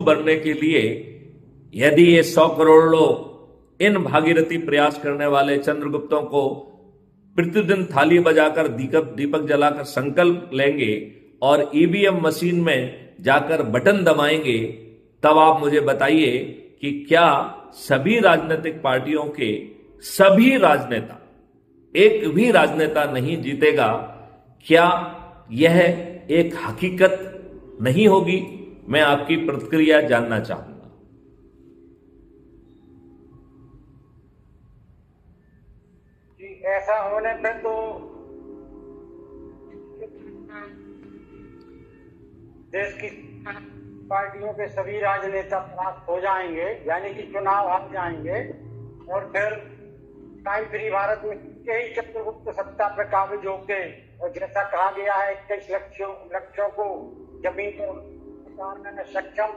बनने के लिए यदि ये 100 करोड़ लोग इन भागीरथी प्रयास करने वाले चंद्रगुप्तों को प्रतिदिन थाली बजाकर दीपक जलाकर संकल्प लेंगे और ईवीएम मशीन में जाकर बटन दबाएंगे, तब आप मुझे बताइए कि क्या सभी राजनीतिक पार्टियों के सभी राजनेता, एक भी राजनेता नहीं जीतेगा? क्या यह एक हकीकत नहीं होगी? मैं आपकी प्रतिक्रिया जानना चाहूंगा। जी, ऐसा होने पे तो देश की पार्टियों के सभी राजनेता परास्त हो जाएंगे, यानी कि चुनाव हार जाएंगे और फिर फ्री भारत में यही चंद्रगुप्त सत्ता पर काबिज होके, और जैसा कहा गया है 21 लक्ष्यों को जमीन पर उतारने में सक्षम